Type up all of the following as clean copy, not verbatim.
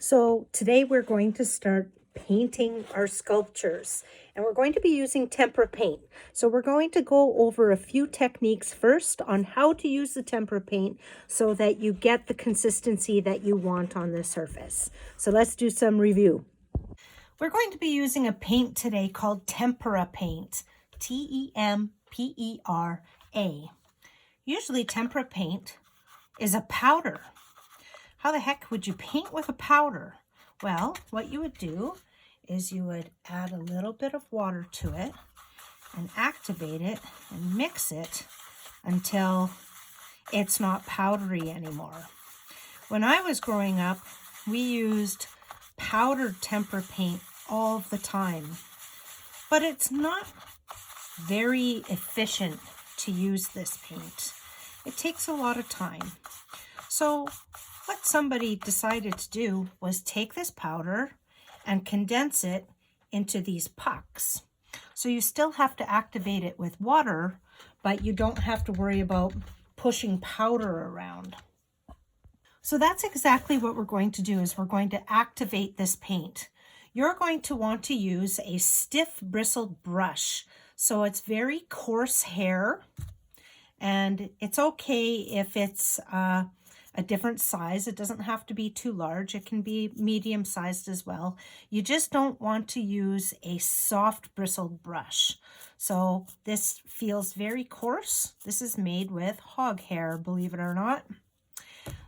So today we're going to start painting our sculptures, and we're going to be using tempera paint. So we're going to go over a few techniques first on how to use the tempera paint so that you get the consistency that you want on the surface. So let's do some review. We're going to be using a paint today called tempera paint, T-E-M-P-E-R-A. Usually tempera paint is a powder. How the heck would you paint with a powder? Well, what you would do is you would add a little bit of water to it and activate it and mix it until it's not powdery anymore. When I was growing up, we used powdered tempera paint all the time, but it's not very efficient to use this paint. It takes a lot of time. So what somebody decided to do was take this powder and condense it into these pucks. So you still have to activate it with water, but you don't have to worry about pushing powder around. So that's exactly what we're going to do, is we're going to activate this paint. You're going to want to use a stiff bristled brush. So it's very coarse hair, and it's okay if it's a different size. It doesn't have to be too large. It can be medium sized as well. You just don't want to use a soft bristled brush. So this feels very coarse. This is made with hog hair, believe it or not.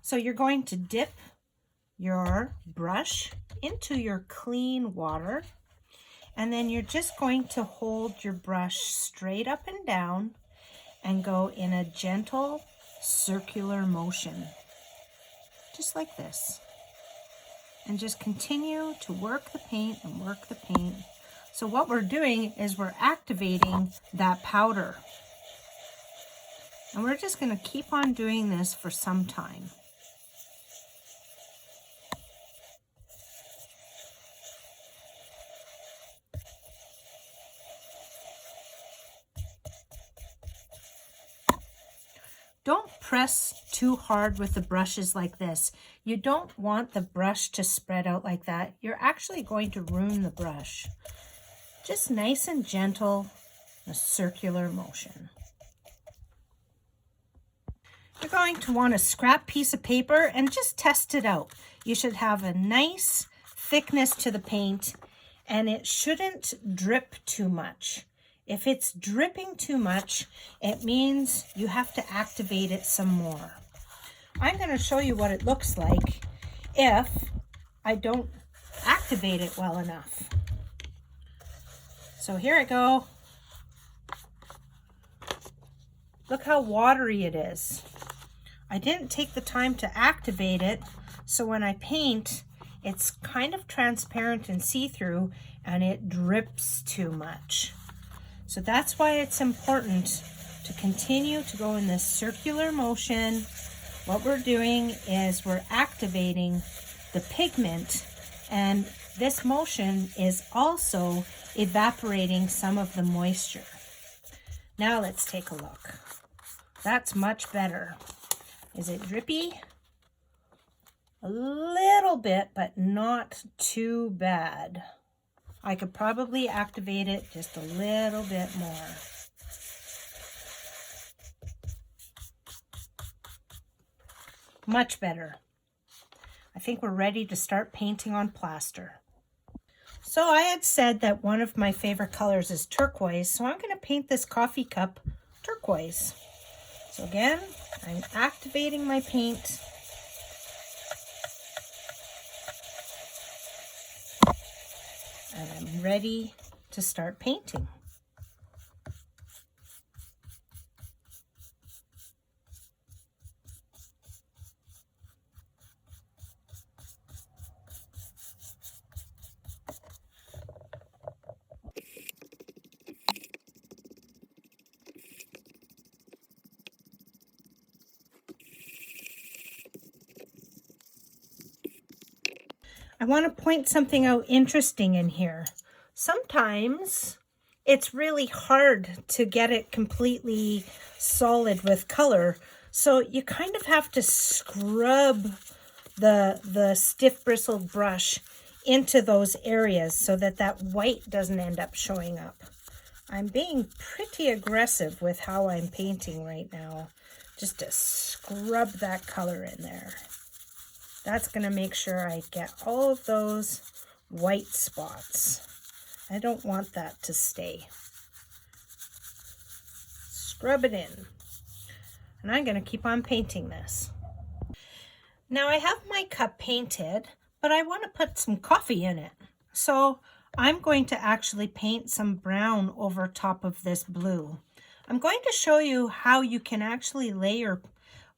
So you're going to dip your brush into your clean water, and then you're just going to hold your brush straight up and down and go in a gentle circular motion. Just like this, and just continue to work the paint and work the paint. So what we're doing is we're activating that powder, and we're just going to keep on doing this for some time. Don't press too hard with the brushes like this. You don't want the brush to spread out like that. You're actually going to ruin the brush. Just nice and gentle, a circular motion. You're going to want a scrap piece of paper and just test it out. You should have a nice thickness to the paint, and it shouldn't drip too much. If it's dripping too much, it means you have to activate it some more. I'm going to show you what it looks like if I don't activate it well enough. So here I go. Look how watery it is. I didn't take the time to activate it, so when I paint, it's kind of transparent and see-through, and it drips too much. So that's why it's important to continue to go in this circular motion. What we're doing is we're activating the pigment, and this motion is also evaporating some of the moisture. Now let's take a look. That's much better. Is it drippy? A little bit, but not too bad. I could probably activate it just a little bit more. Much better. I think we're ready to start painting on plaster. So I had said that one of my favorite colors is turquoise, so I'm going to paint this coffee cup turquoise. So again, I'm activating my paint. And I'm ready to start painting. I want to point something out interesting in here. Sometimes it's really hard to get it completely solid with color, so you kind of have to scrub the stiff bristled brush into those areas so that that white doesn't end up showing up. I'm being pretty aggressive with how I'm painting right now, just to scrub that color in there. That's going to make sure I get all of those white spots. I don't want that to stay. Scrub it in. And I'm going to keep on painting this. Now I have my cup painted, but I want to put some coffee in it. So I'm going to actually paint some brown over top of this blue. I'm going to show you how you can actually layer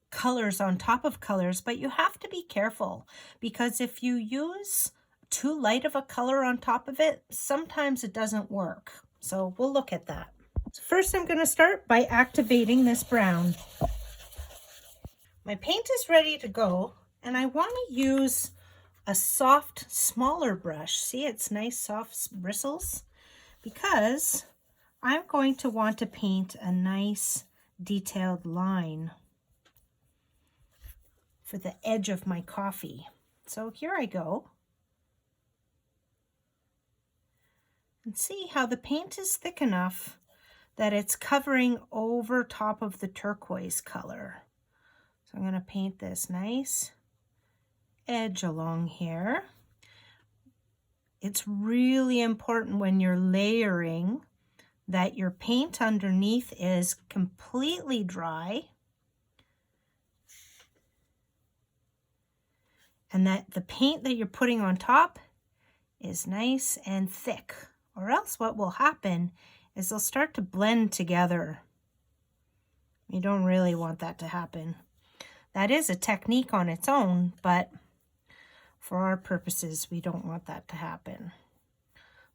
colors on top of colors, but you have to be careful because if you use too light of a color on top of it, sometimes it doesn't work. So we'll look at that. So first I'm going to start by activating this brown. My paint is ready to go, and I want to use a soft, smaller brush. See, it's nice, soft bristles, because I'm going to want to paint a nice, detailed line for the edge of my coffee. So here I go. And see how the paint is thick enough that it's covering over top of the turquoise color. So I'm going to paint this nice edge along here. It's really important when you're layering that your paint underneath is completely dry and that the paint that you're putting on top is nice and thick, or else what will happen is they'll start to blend together. You don't really want that to happen. That is a technique on its own, but for our purposes, we don't want that to happen.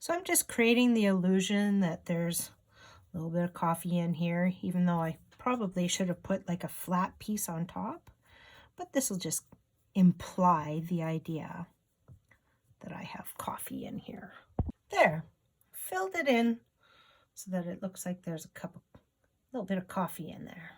So I'm just creating the illusion that there's a little bit of coffee in here, even though I probably should have put like a flat piece on top, but this will just imply the idea that I have coffee in here. There, filled it in so that it looks like there's a little bit of coffee in there.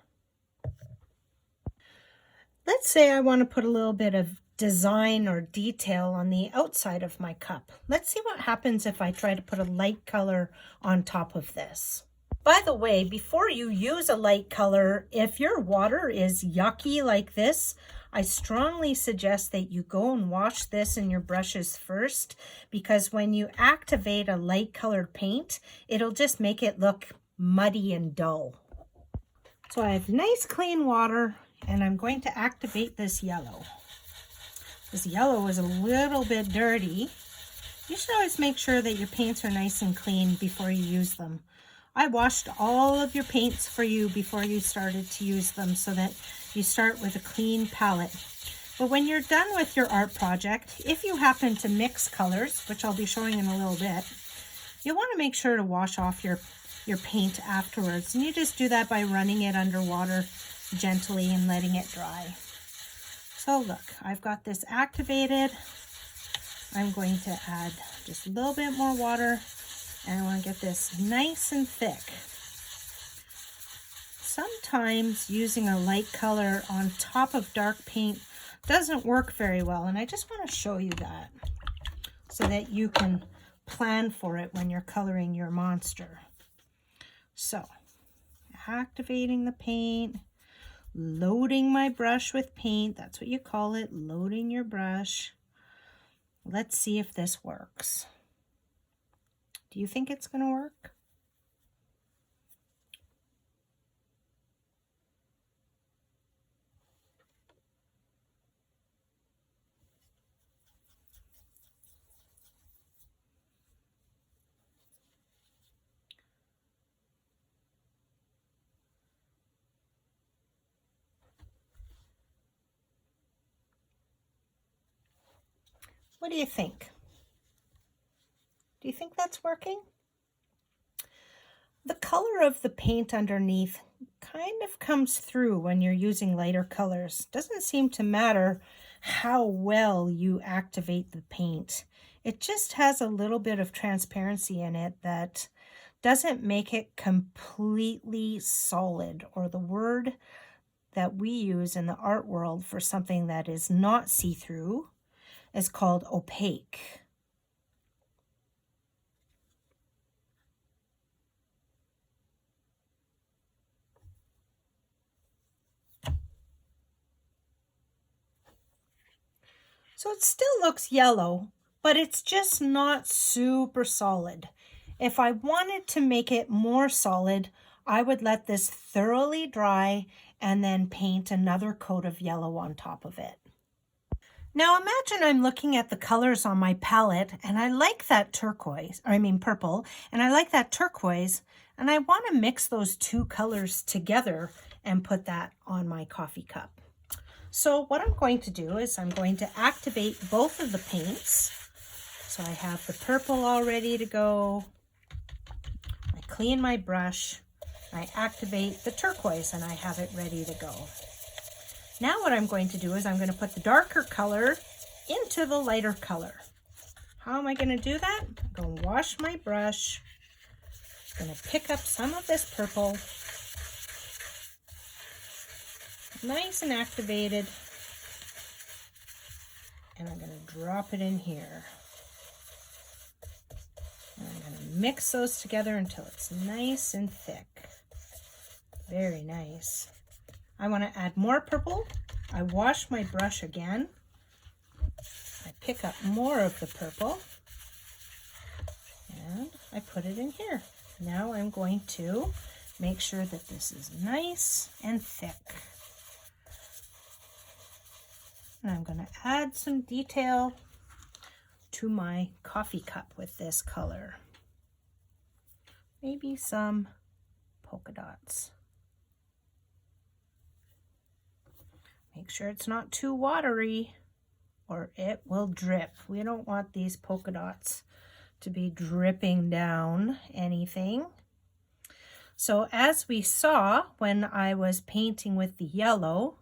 Let's say I want to put a little bit of design or detail on the outside of my cup. Let's see what happens if I try to put a light color on top of this. By the way, before you use a light color, if your water is yucky like this, I strongly suggest that you go and wash this in your brushes first, because when you activate a light colored paint, it'll just make it look muddy and dull. So I have nice clean water, and I'm going to activate this yellow. This yellow is a little bit dirty. You should always make sure that your paints are nice and clean before you use them. I washed all of your paints for you before you started to use them so that you start with a clean palette. But when you're done with your art project, if you happen to mix colors, which I'll be showing in a little bit, you'll want to make sure to wash off your paint afterwards. And you just do that by running it under water gently and letting it dry. So look, I've got this activated. I'm going to add just a little bit more water, and I want to get this nice and thick. Sometimes using a light color on top of dark paint doesn't work very well, and I just want to show you that so that you can plan for it when you're coloring your monster. So, activating the paint, loading my brush with paint. That's what you call it, loading your brush. Let's see if this works. Do you think it's going to work? What do you think? Do you think that's working? The color of the paint underneath kind of comes through when you're using lighter colors. Doesn't seem to matter how well you activate the paint. It just has a little bit of transparency in it that doesn't make it completely solid, or the word that we use in the art world for something that is not see-through is called opaque. So it still looks yellow, but it's just not super solid. If I wanted to make it more solid, I would let this thoroughly dry and then paint another coat of yellow on top of it. Now imagine I'm looking at the colors on my palette and I like that purple, and I like that turquoise, and I want to mix those two colors together and put that on my coffee cup. So what I'm going to do is I'm going to activate both of the paints. So I have the purple all ready to go. I clean my brush. I activate the turquoise and I have it ready to go. Now what I'm going to do is I'm going to put the darker color into the lighter color. How am I going to do that? I'm going to wash my brush. I'm going to pick up some of this purple. Nice and activated. And I'm going to drop it in here. And I'm going to mix those together until it's nice and thick. Very nice. I want to add more purple. I wash my brush again. I pick up more of the purple. And I put it in here. Now I'm going to make sure that this is nice and thick. And I'm going to add some detail to my coffee cup with this color. Maybe some polka dots. Make sure it's not too watery or it will drip. We don't want these polka dots to be dripping down anything. So as we saw when I was painting with the yellow,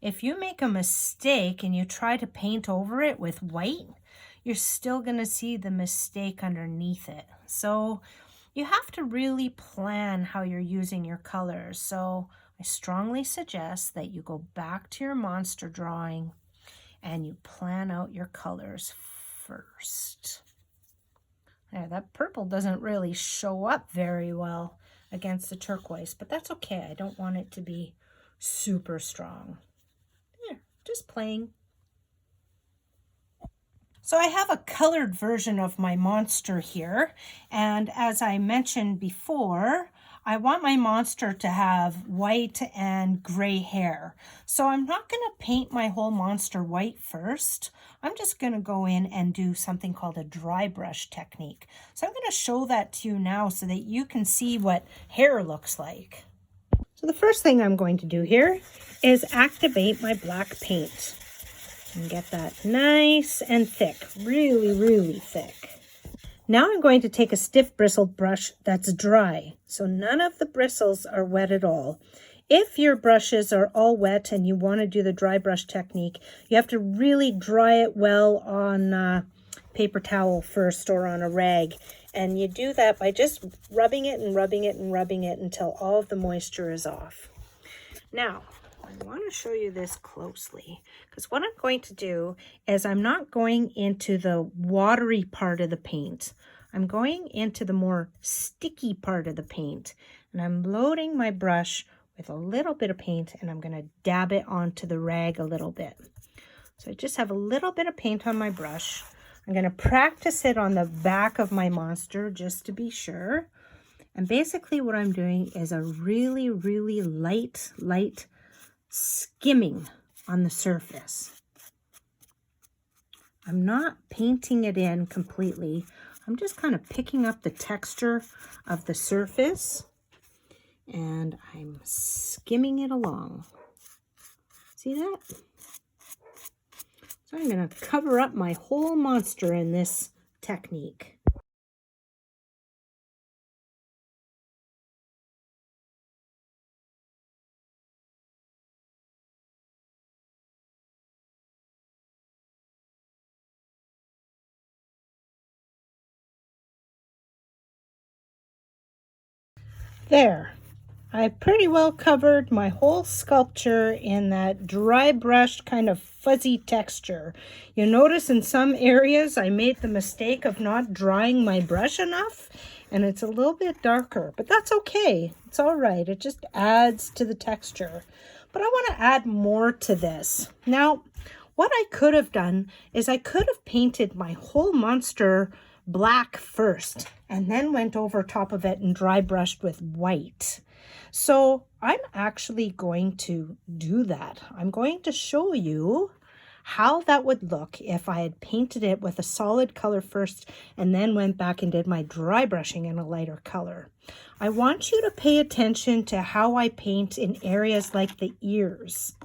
if you make a mistake and you try to paint over it with white, you're still going to see the mistake underneath it. So you have to really plan how you're using your colors. So I strongly suggest that you go back to your monster drawing and you plan out your colors first. Now, that purple doesn't really show up very well against the turquoise, but that's okay. I don't want it to be super strong. Just playing. So I have a colored version of my monster here, and as I mentioned before, I want my monster to have white and gray hair. So I'm not going to paint my whole monster white first. I'm just going to go in and do something called a dry brush technique. So I'm going to show that to you now so that you can see what hair looks like. So the first thing I'm going to do here is activate my black paint and get that nice and thick, really, really thick. Now I'm going to take a stiff bristled brush that's dry, so none of the bristles are wet at all. If your brushes are all wet and you want to do the dry brush technique, you have to really dry it well on paper towel first or on a rag. And you do that by just rubbing it and rubbing it and rubbing it until all of the moisture is off. Now, I want to show you this closely because what I'm going to do is I'm not going into the watery part of the paint. I'm going into the more sticky part of the paint, and I'm loading my brush with a little bit of paint, and I'm going to dab it onto the rag a little bit. So I just have a little bit of paint on my brush. I'm going to practice it on the back of my monster just to be sure. And basically what I'm doing is a really, really light skimming on the surface. I'm not painting it in completely. I'm just kind of picking up the texture of the surface and I'm skimming it along. See that? So I'm going to cover up my whole monster in this technique. There. I pretty well covered my whole sculpture in that dry brushed kind of fuzzy texture. You notice in some areas I made the mistake of not drying my brush enough, and it's a little bit darker, but that's okay. It's all right. It just adds to the texture. But I want to add more to this. Now, what I could have done is I could have painted my whole monster black first and then went over top of it and dry brushed with white. So I'm actually going to do that. I'm going to show you how that would look if I had painted it with a solid color first and then went back and did my dry brushing in a lighter color. I want you to pay attention to how I paint in areas like the ears,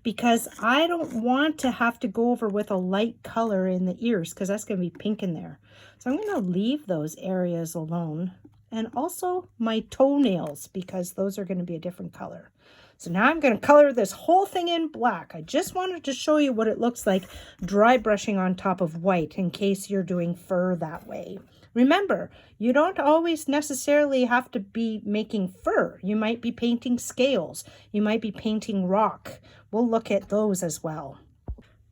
because I don't want to have to go over with a light color in the ears because that's going to be pink in there. So I'm going to leave those areas alone, and also my toenails, because those are going to be a different color. So now I'm going to color this whole thing in black. I just wanted to show you what it looks like dry brushing on top of white in case you're doing fur that way. Remember, you don't always necessarily have to be making fur. You might be painting scales. You might be painting rock. We'll look at those as well.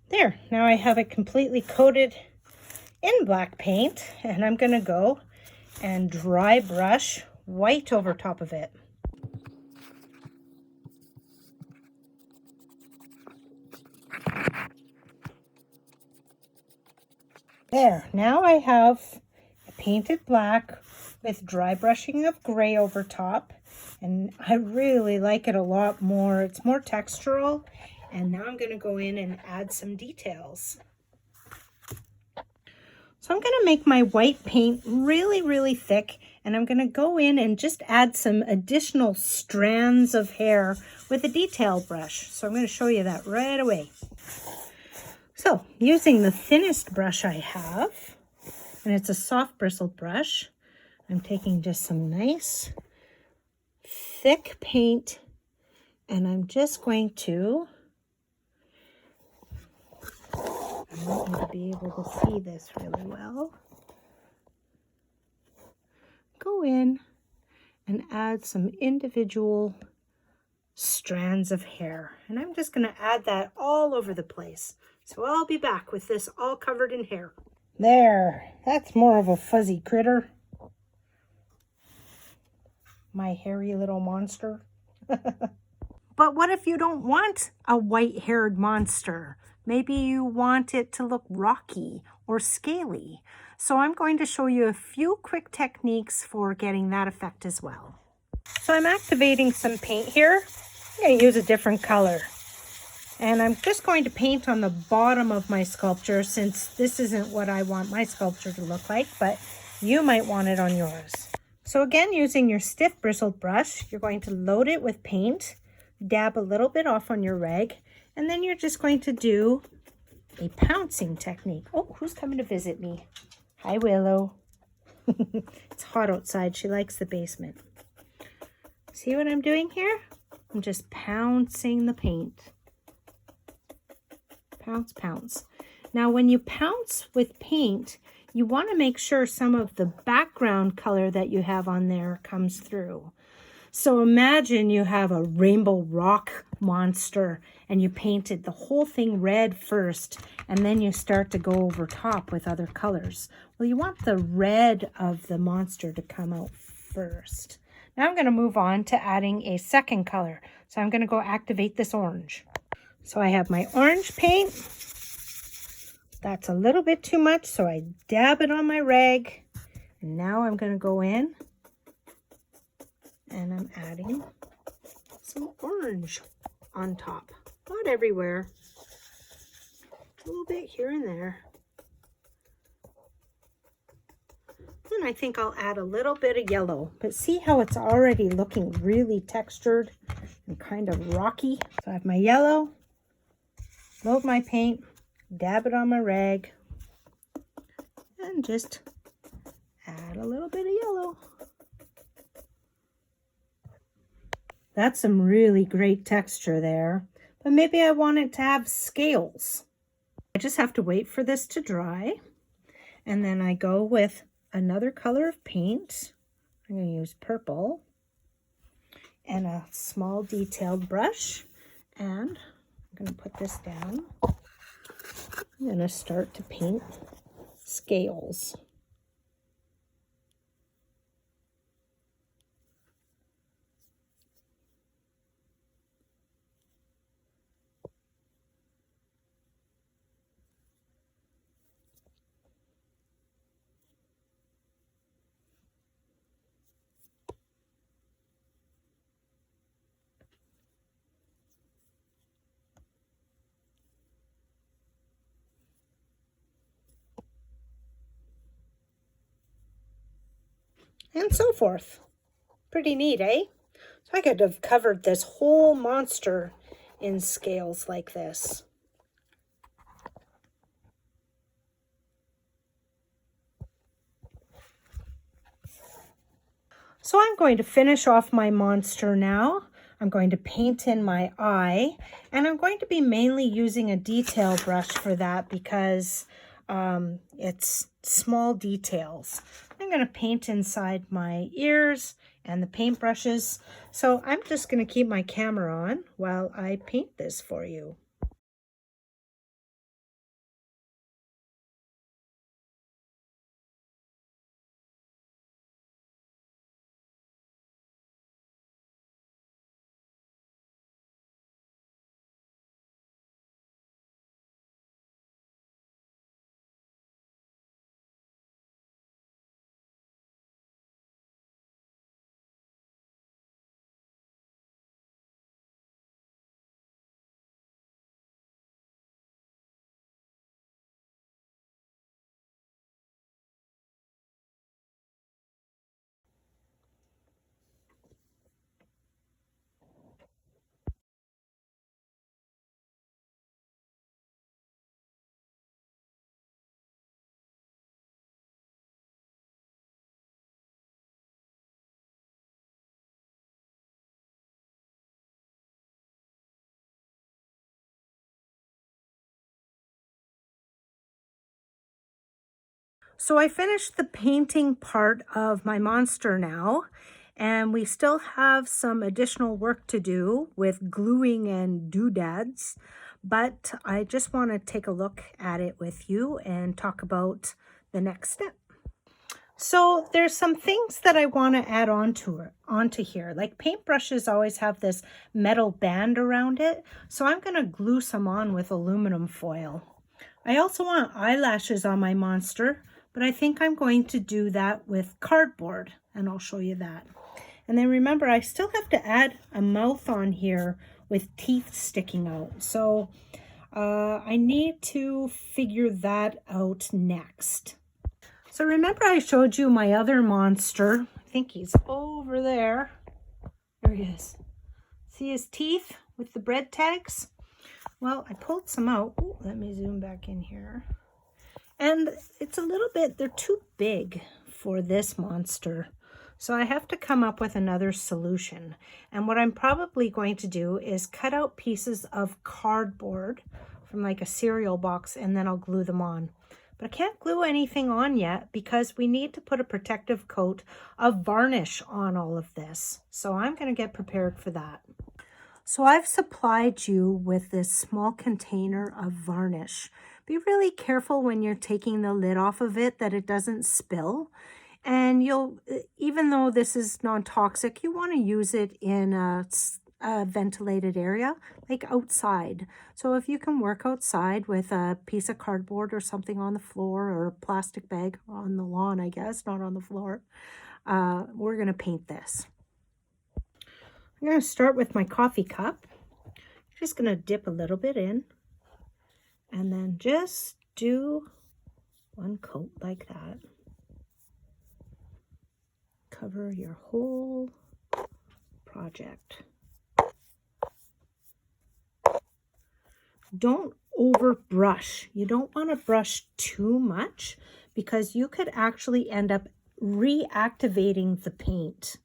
There, now I have it completely coated in black paint, and I'm going to go and dry brush white over top of it. There, now I have painted black with dry brushing of gray over top, and I really like it a lot more. It's more textural, and now I'm going to go in and add some details. So I'm going to make my white paint really, really thick, and I'm going to go in and just add some additional strands of hair with a detail brush. So I'm going to show you that right away. So using the thinnest brush I have, and it's a soft bristled brush, I'm taking just some nice thick paint, and I'm just going to, I want you to be able to see this really well, go in and add some individual strands of hair. And I'm just going to add that all over the place. So I'll be back with this all covered in hair. There, that's more of a fuzzy critter. My hairy little monster. But what if you don't want a white-haired monster? Maybe you want it to look rocky or scaly. So I'm going to show you a few quick techniques for getting that effect as well. So I'm activating some paint here. I'm going to use a different color. And I'm just going to paint on the bottom of my sculpture, since this isn't what I want my sculpture to look like, but you might want it on yours. So again, using your stiff bristled brush, you're going to load it with paint, dab a little bit off on your rag, and then you're just going to do a pouncing technique. Oh, who's coming to visit me? Hi, Willow. It's hot outside. She likes the basement. See what I'm doing here? I'm just pouncing the paint. Pounce, pounce. Now, when you pounce with paint, you want to make sure some of the background color that you have on there comes through. So imagine you have a rainbow rock monster and you painted the whole thing red first, and then you start to go over top with other colors. Well, you want the red of the monster to come out first. Now I'm going to move on to adding a second color. So I'm going to go activate this orange. So I have my orange paint. That's a little bit too much, so I dab it on my rag. And now I'm going to go in and I'm adding some orange on top. Not everywhere. A little bit here and there. And I think I'll add a little bit of yellow. But see how it's already looking really textured and kind of rocky? So I have my yellow. Load my paint, dab it on my rag, and just add a little bit of yellow. That's some really great texture there, but maybe I want it to have scales. I just have to wait for this to dry, and then I go with another color of paint. I'm going to use purple, and a small detailed brush, and I'm going to put this down. I'm going to start to paint scales. And so forth. Pretty neat, eh? So I could have covered this whole monster in scales like this. So I'm going to finish off my monster now. I'm going to paint in my eye, and I'm going to be mainly using a detail brush for that because it's small details. I'm going to paint inside my ears and the paint brushes. So I'm just going to keep my camera on while I paint this for you. So I finished the painting part of my monster now, and we still have some additional work to do with gluing and doodads, but I just want to take a look at it with you and talk about the next step. So there's some things that I want to add onto here. Like paintbrushes always have this metal band around it, so I'm going to glue some on with aluminum foil. I also want eyelashes on my monster, but I think I'm going to do that with cardboard, and I'll show you that. And then remember, I still have to add a mouth on here with teeth sticking out. So I need to figure that out next. So remember I showed you my other monster. I think he's over there. There he is. See his teeth with the bread tags? Well, I pulled some out. Ooh, let me zoom back in here. And it's a little bit, they're too big for this monster. So I have to come up with another solution. And what I'm probably going to do is cut out pieces of cardboard from like a cereal box, and then I'll glue them on. But I can't glue anything on yet because we need to put a protective coat of varnish on all of this. So I'm going to get prepared for that. So I've supplied you with this small container of varnish. Be really careful when you're taking the lid off of it that it doesn't spill. And even though this is non-toxic, you want to use it in a ventilated area, like outside. So if you can work outside with a piece of cardboard or something on the floor, or a plastic bag on the lawn, I guess, not on the floor, we're going to paint this. I'm going to start with my coffee cup. Just going to dip a little bit in, and then just do one coat like that. Cover your whole project. Don't over brush. You don't want to brush too much because you could actually end up reactivating the paint.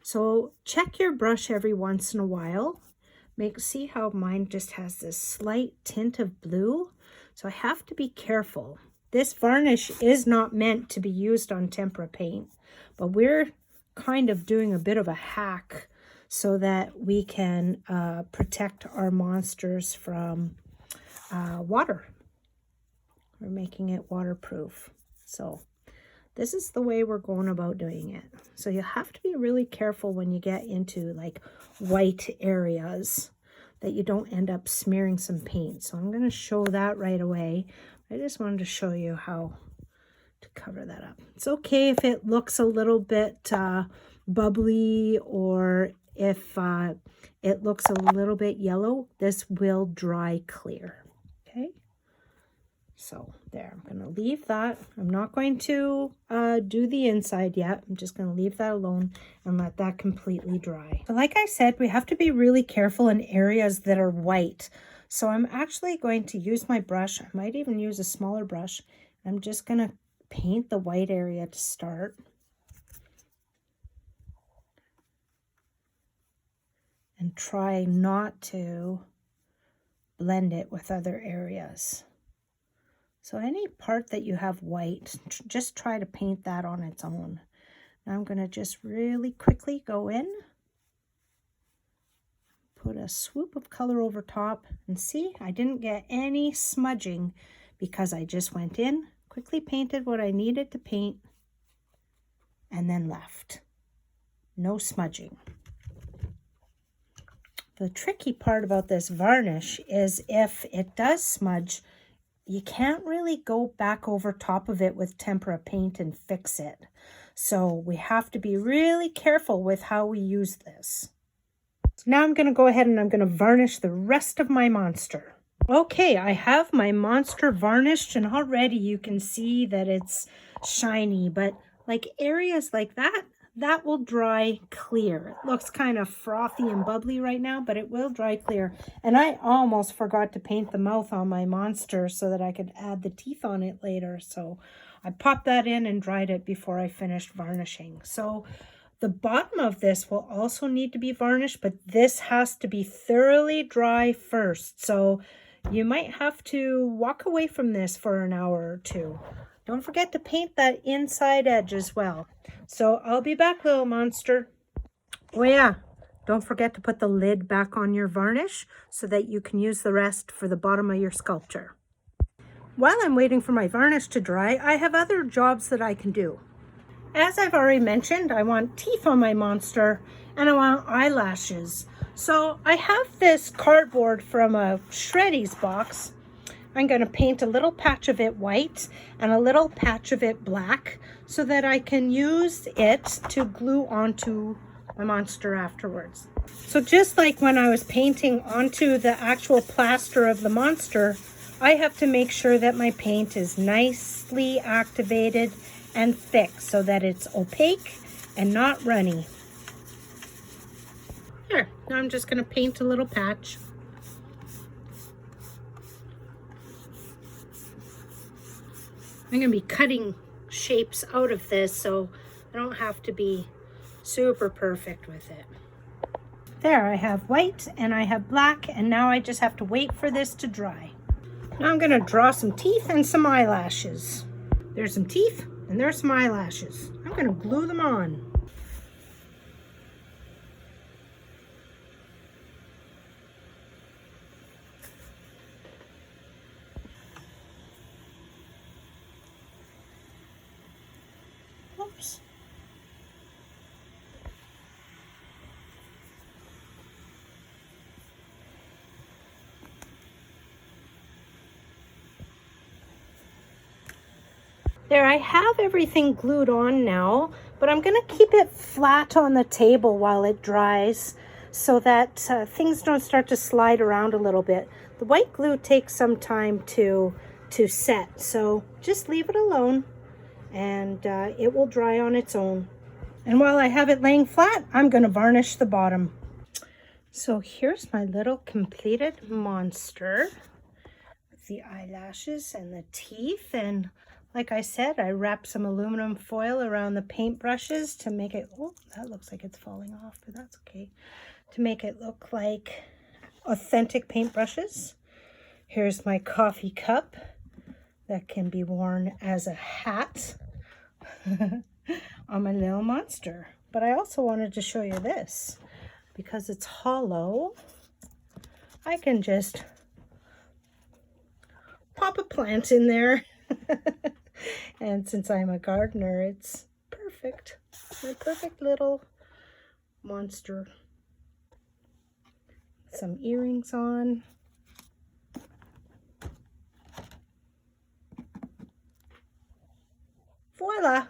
So check your brush every once in a while. See how mine just has this slight tint of blue? So I have to be careful. This varnish is not meant to be used on tempera paint, but we're kind of doing a bit of a hack. so that we can protect our monsters from water. We're making it waterproof. So this is the way we're going about doing it. So you have to be really careful when you get into like white areas that you don't end up smearing some paint. So I'm going to show that right away. I just wanted to show you how to cover that up. It's okay if it looks a little bit bubbly, or if it looks a little bit yellow. This will dry clear. Okay. So there, I'm going to leave that. I'm not going to do the inside yet. I'm just going to leave that alone and let that completely dry. So like I said, we have to be really careful in areas that are white. So I'm actually going to use my brush. I might even use a smaller brush. I'm just going to paint the white area to start. And try not to blend it with other areas. So any part that you have white, just try to paint that on its own. Now I'm going to just really quickly go in, put a swoop of color over top, and see, I didn't get any smudging because I just went in, quickly painted what I needed to paint, and then left. No smudging. The tricky part about this varnish is if it does smudge, you can't really go back over top of it with tempera paint and fix it. So we have to be really careful with how we use this. So now I'm going to go ahead and I'm going to varnish the rest of my monster. Okay, I have my monster varnished, and already you can see that it's shiny, but like areas like that will dry clear. It looks kind of frothy and bubbly right now, but it will dry clear. And I almost forgot to paint the mouth on my monster so that I could add the teeth on it later. So I popped that in and dried it before I finished varnishing. So the bottom of this will also need to be varnished, but this has to be thoroughly dry first. So you might have to walk away from this for an hour or two. Don't forget to paint that inside edge as well. So I'll be back, little monster. Oh yeah, don't forget to put the lid back on your varnish so that you can use the rest for the bottom of your sculpture. While I'm waiting for my varnish to dry, I have other jobs that I can do. As I've already mentioned, I want teeth on my monster and I want eyelashes. So I have this cardboard from a Shreddies box. I'm going to paint a little patch of it white and a little patch of it black so that I can use it to glue onto my monster afterwards. So just like when I was painting onto the actual plaster of the monster, I have to make sure that my paint is nicely activated and thick so that it's opaque and not runny. There, now I'm just going to paint a little patch. I'm going to be cutting shapes out of this, so I don't have to be super perfect with it. There, I have white and I have black, and now I just have to wait for this to dry. Now I'm going to draw some teeth and some eyelashes. There's some teeth and there's some eyelashes. I'm going to glue them on. Oops. There, I have everything glued on now, but I'm going to keep it flat on the table while it dries so that things don't start to slide around a little bit. The white glue takes some time to set, so just leave it alone and it will dry on its own. And while I have it laying flat, I'm going to varnish the bottom. So here's my little completed monster with the eyelashes and the teeth, and like I said, I wrapped some aluminum foil around the paintbrushes to make it, oh, that looks like it's falling off, but that's okay, to make it look like authentic paintbrushes. Here's my coffee cup that can be worn as a hat on my little monster. But I also wanted to show you this. because it's hollow, I can just pop a plant in there. And since I'm a gardener, it's perfect. My perfect little monster. Some earrings on. Voila!